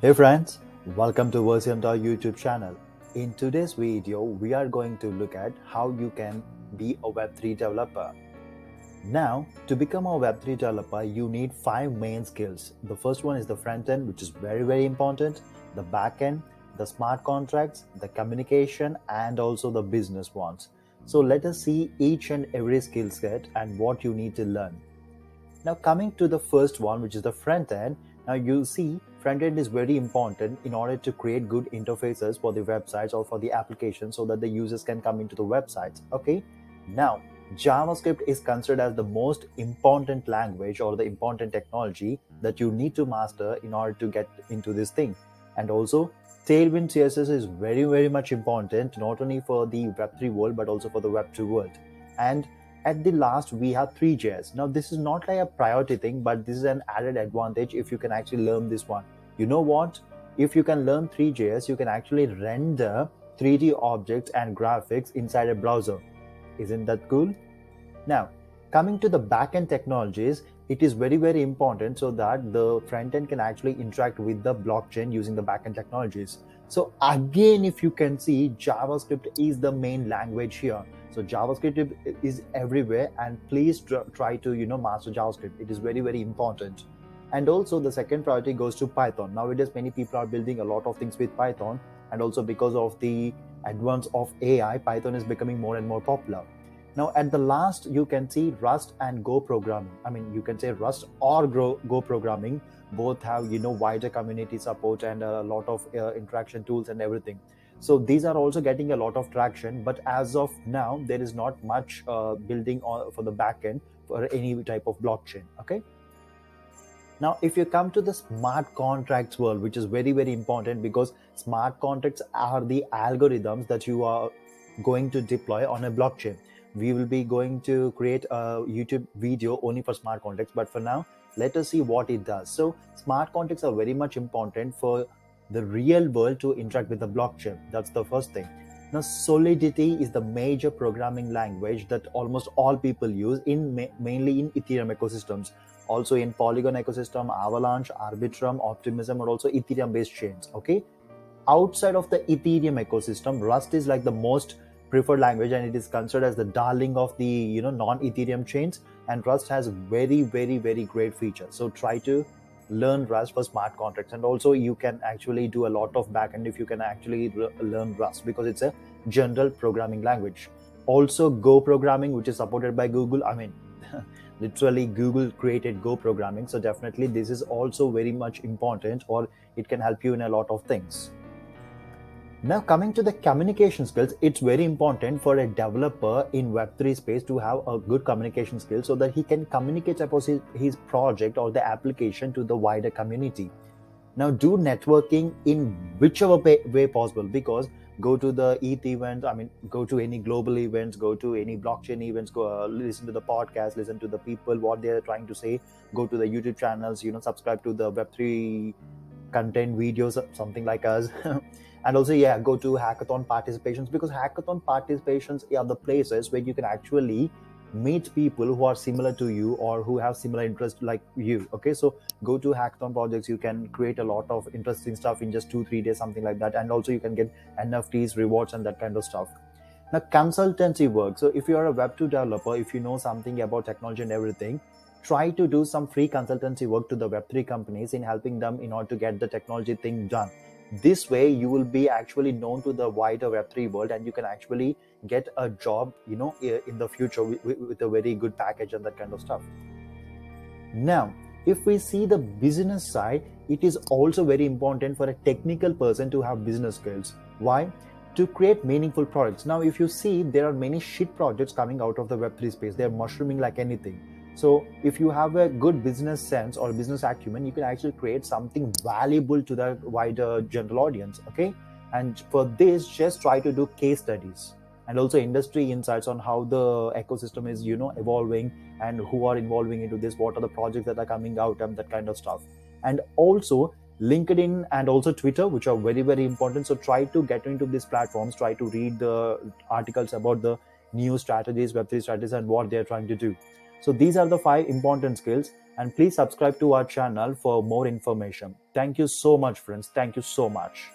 Hey friends, welcome to Versionta YouTube channel. In today's video, we are going to look at how you can be a Web3 developer. Now, to become a Web3 developer, you need 5 main skills. The first one is the front end, which is very important, the back end, the smart contracts, the communication, and also the business ones. So let us see each and every skill set and what you need to learn. Now coming to the first one, which is the front end. Now you see front end is very important in order to create good interfaces for the websites or for the application so that the users can come into the websites. Okay. Now JavaScript is considered as the most important language or the important technology that you need to master in order to get into this thing. And also Tailwind CSS is very much important, not only for the Web3 world but also for the Web2 world. And at the last, we have threejs. Now, this is not like a priority thing, but this is an added advantage if you can actually learn this one. You know what? If you can learn threejs, you can actually render 3D objects and graphics inside a browser. Isn't that cool? Now, coming to the backend technologies, it is very important so that the front end can actually interact with the blockchain using the backend technologies. So again, if you can see, JavaScript is the main language here. So JavaScript is everywhere, and please try to master JavaScript. It is very important. And also the second priority goes to Python. Nowadays many people are building a lot of things with Python, and also because of the advance of AI, Python is becoming more and more popular. Now at the last, you can see Rust and Go programming. I mean, you can say Rust or Go programming. Both have wider community support and a lot of interaction tools and everything. So these are also getting a lot of traction, but as of now, there is not much building for the backend for any type of blockchain. Okay. Now, if you come to the smart contracts world, which is very important, because smart contracts are the algorithms that you are going to deploy on a blockchain. We will be going to create a YouTube video only for smart contracts, but for now, let us see what it does. So smart contracts are very much important for the real world to interact with the blockchain. That's the first thing. Now, Solidity is the major programming language that almost all people use mainly in Ethereum ecosystems. Also in Polygon ecosystem, Avalanche, Arbitrum, Optimism, or also Ethereum-based chains. Okay. Outside of the Ethereum ecosystem, Rust is like the most preferred language, and it is considered as the darling of the non-Ethereum chains. And Rust has very great features. So try to learn Rust for smart contracts, and also you can actually do a lot of backend if you can actually learn Rust, because it's a general programming language. Also Go programming, which is supported by Google. I mean, literally Google created Go programming, so definitely this is also very much important, or it can help you in a lot of things. Now coming to the communication skills, it's very important for a developer in Web3 space to have a good communication skill so that he can communicate about his project or the application to the wider community. Now do networking in whichever way possible, because go to the ETH event, I mean, go to any global events, go to any blockchain events, go listen to the podcast, listen to the people, what they're trying to say, go to the YouTube channels, subscribe to the Web3 content videos, something like us. And also, go to hackathon participations, because hackathon participations are the places where you can actually meet people who are similar to you or who have similar interests like you. Okay, so go to hackathon projects. You can create a lot of interesting stuff in just 2-3 days, something like that. And also you can get NFTs, rewards, and that kind of stuff. Now, consultancy work. So if you are a Web2 developer, if you know something about technology and everything, try to do some free consultancy work to the Web3 companies in helping them in order to get the technology thing done. This way you will be actually known to the wider Web3 world, and you can actually get a job in the future with a very good package and that kind of stuff. Now if we see the business side, it is also very important for a technical person to have business skills. Why? To create meaningful products. Now if you see, there are many shit projects coming out of the Web3 space. They're mushrooming like anything. So if you have a good business sense or business acumen, you can actually create something valuable to the wider general audience. Okay. And for this, just try to do case studies and also industry insights on how the ecosystem is evolving, and who are involving into this, what are the projects that are coming out, and that kind of stuff. And also LinkedIn and also Twitter, which are very important. So try to get into these platforms, try to read the articles about the new strategies, Web3 strategies, and what they're trying to do. So these are the 5 important skills, and please subscribe to our channel for more information. Thank you so much, friends. Thank you so much.